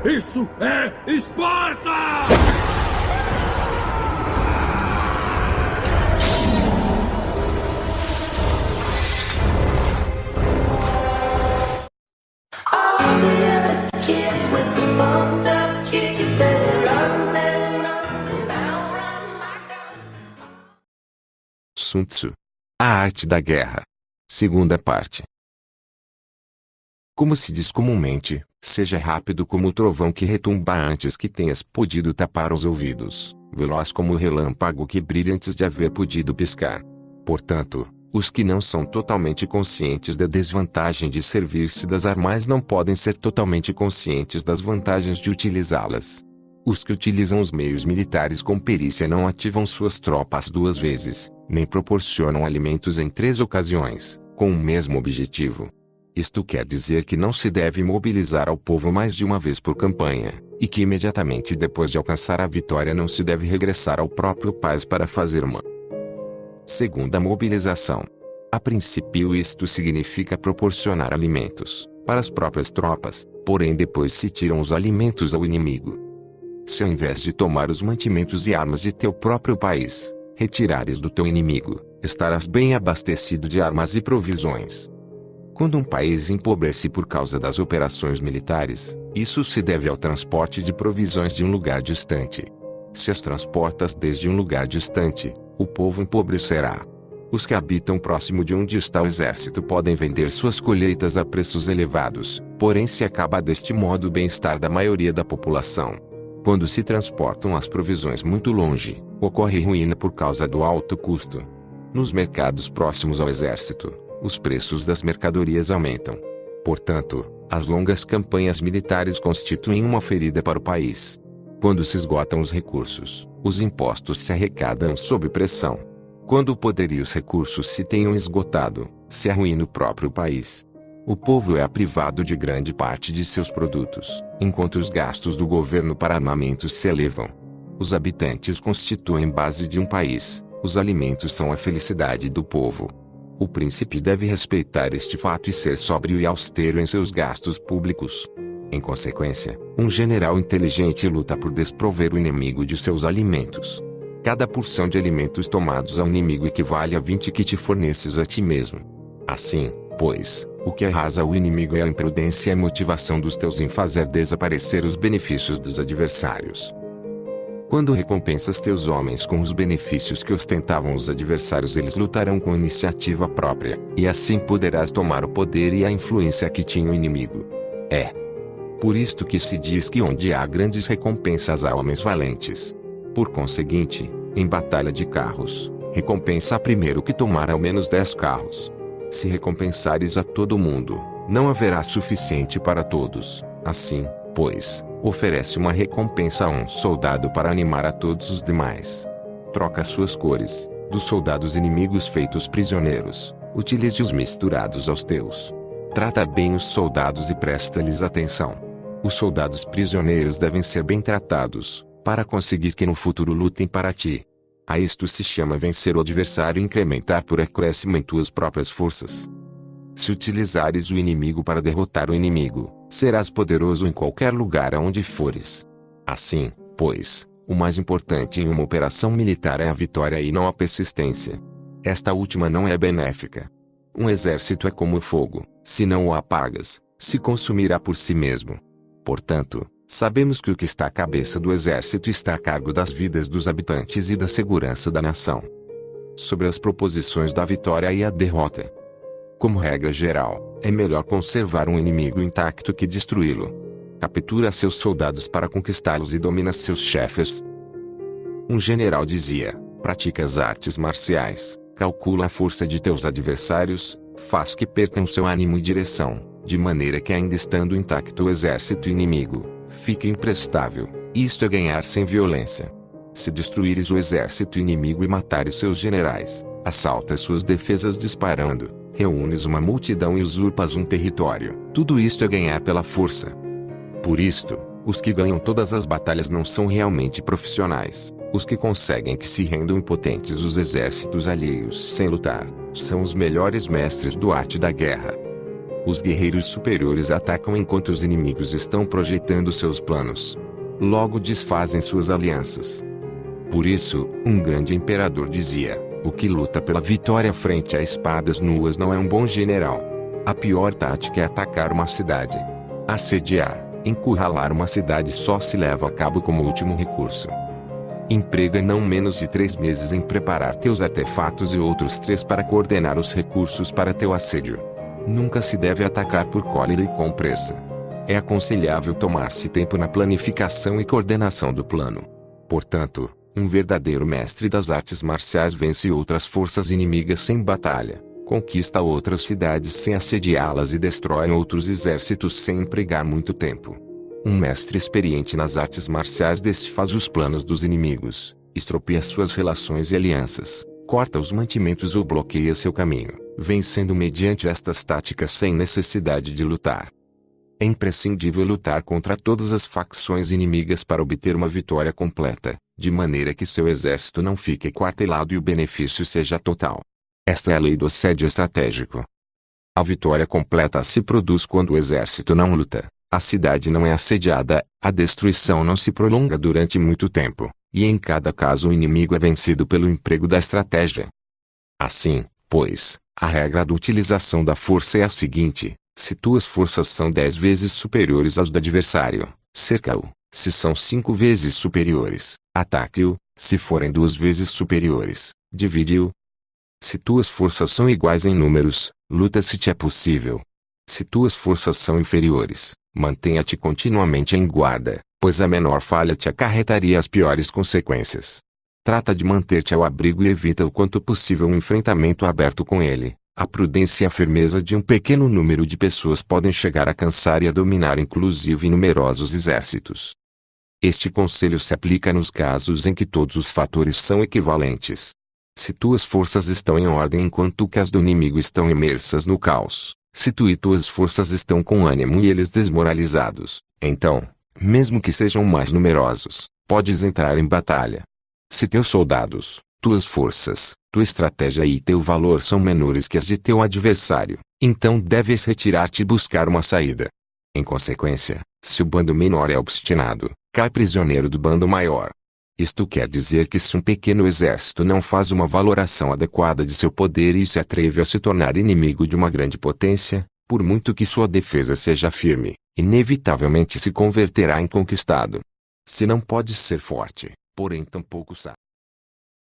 Isso é Esparta! Sun Tzu. A arte da guerra. Segunda parte. Como se diz comumente, seja rápido como o trovão que retumba antes que tenhas podido tapar os ouvidos, veloz como o relâmpago que brilha antes de haver podido piscar. Portanto, os que não são totalmente conscientes da desvantagem de servir-se das armas não podem ser totalmente conscientes das vantagens de utilizá-las. Os que utilizam os meios militares com perícia não ativam suas tropas 2 vezes, nem proporcionam alimentos em 3 ocasiões, com o mesmo objetivo. Isto quer dizer que não se deve mobilizar ao povo mais de uma vez por campanha, e que imediatamente depois de alcançar a vitória não se deve regressar ao próprio país para fazer uma segunda mobilização. A princípio isto significa proporcionar alimentos para as próprias tropas, porém depois se tiram os alimentos ao inimigo. Se ao invés de tomar os mantimentos e armas de teu próprio país, retirares do teu inimigo, estarás bem abastecido de armas e provisões. Quando um país empobrece por causa das operações militares, isso se deve ao transporte de provisões de um lugar distante. Se as transportas desde um lugar distante, o povo empobrecerá. Os que habitam próximo de onde está o exército podem vender suas colheitas a preços elevados, porém se acaba deste modo o bem-estar da maioria da população. Quando se transportam as provisões muito longe, ocorre ruína por causa do alto custo. Nos mercados próximos ao exército, os preços das mercadorias aumentam. Portanto, as longas campanhas militares constituem uma ferida para o país. Quando se esgotam os recursos, os impostos se arrecadam sob pressão. Quando o poder e os recursos se tenham esgotado, se arruína o próprio país. O povo é privado de grande parte de seus produtos, enquanto os gastos do governo para armamentos se elevam. Os habitantes constituem base de um país, os alimentos são a felicidade do povo. O príncipe deve respeitar este fato e ser sóbrio e austero em seus gastos públicos. Em consequência, um general inteligente luta por desprover o inimigo de seus alimentos. Cada porção de alimentos tomados ao inimigo equivale a 20 que te forneces a ti mesmo. Assim, pois, o que arrasa o inimigo é a imprudência e a motivação dos teus em fazer desaparecer os benefícios dos adversários. Quando recompensas teus homens com os benefícios que ostentavam os adversários, eles lutarão com iniciativa própria, e assim poderás tomar o poder e a influência que tinha o inimigo. É por isto que se diz que onde há grandes recompensas há homens valentes. Por conseguinte, em batalha de carros, recompensa a primeiro que tomar ao menos 10 carros. Se recompensares a todo mundo, não haverá suficiente para todos. Assim, pois, oferece uma recompensa a um soldado para animar a todos os demais. Troca suas cores, dos soldados inimigos feitos prisioneiros, utilize-os misturados aos teus. Trata bem os soldados e presta-lhes atenção. Os soldados prisioneiros devem ser bem tratados, para conseguir que no futuro lutem para ti. A isto se chama vencer o adversário e incrementar por acréscimo em tuas próprias forças. Se utilizares o inimigo para derrotar o inimigo, serás poderoso em qualquer lugar aonde fores. Assim, pois, o mais importante em uma operação militar é a vitória e não a persistência. Esta última não é benéfica. Um exército é como o fogo, se não o apagas, se consumirá por si mesmo. Portanto, sabemos que o que está à cabeça do exército está a cargo das vidas dos habitantes e da segurança da nação. Sobre as proposições da vitória e a derrota. Como regra geral, é melhor conservar um inimigo intacto que destruí-lo. Captura seus soldados para conquistá-los e domina seus chefes. Um general dizia: pratica as artes marciais, calcula a força de teus adversários, faz que percam seu ânimo e direção, de maneira que ainda estando intacto o exército inimigo, fique imprestável. Isto é ganhar sem violência. Se destruíres o exército inimigo e matares seus generais, assaltas suas defesas disparando, reúnes uma multidão e usurpas um território. Tudo isto é ganhar pela força. Por isto, os que ganham todas as batalhas não são realmente profissionais. Os que conseguem que se rendam impotentes os exércitos alheios sem lutar, são os melhores mestres do arte da guerra. Os guerreiros superiores atacam enquanto os inimigos estão projetando seus planos. Logo desfazem suas alianças. Por isso, um grande imperador dizia: o que luta pela vitória frente a espadas nuas não é um bom general. A pior tática é atacar uma cidade. Assediar, encurralar uma cidade só se leva a cabo como último recurso. Emprega não menos de 3 meses em preparar teus artefatos e outros 3 para coordenar os recursos para teu assédio. Nunca se deve atacar por cólera e com pressa. É aconselhável tomar-se tempo na planificação e coordenação do plano. Portanto, um verdadeiro mestre das artes marciais vence outras forças inimigas sem batalha, conquista outras cidades sem assediá-las e destrói outros exércitos sem empregar muito tempo. Um mestre experiente nas artes marciais desfaz os planos dos inimigos, estropia suas relações e alianças, corta os mantimentos ou bloqueia seu caminho, vencendo mediante estas táticas sem necessidade de lutar. É imprescindível lutar contra todas as facções inimigas para obter uma vitória completa, de maneira que seu exército não fique quartelado e o benefício seja total. Esta é a lei do assédio estratégico. A vitória completa se produz quando o exército não luta, a cidade não é assediada, a destruição não se prolonga durante muito tempo, e em cada caso o inimigo é vencido pelo emprego da estratégia. Assim, pois, a regra da utilização da força é a seguinte: se tuas forças são 10 vezes superiores às do adversário, cerca-o; se são 5 vezes superiores, ataque-o; se forem 2 vezes superiores, divide-o. Se tuas forças são iguais em números, luta se te é possível. Se tuas forças são inferiores, mantenha-te continuamente em guarda, pois a menor falha te acarretaria as piores consequências. Trata de manter-te ao abrigo e evita o quanto possível um enfrentamento aberto com ele. A prudência e a firmeza de um pequeno número de pessoas podem chegar a cansar e a dominar inclusive numerosos exércitos. Este conselho se aplica nos casos em que todos os fatores são equivalentes. Se tuas forças estão em ordem enquanto que as do inimigo estão imersas no caos, se tu e tuas forças estão com ânimo e eles desmoralizados, então, mesmo que sejam mais numerosos, podes entrar em batalha. Se teus soldados, tuas forças, tua estratégia e teu valor são menores que as de teu adversário, então deves retirar-te e buscar uma saída. Em consequência, se o bando menor é obstinado, cai prisioneiro do bando maior. Isto quer dizer que se um pequeno exército não faz uma valoração adequada de seu poder e se atreve a se tornar inimigo de uma grande potência, por muito que sua defesa seja firme, inevitavelmente se converterá em conquistado. Se não podes ser forte, porém tampouco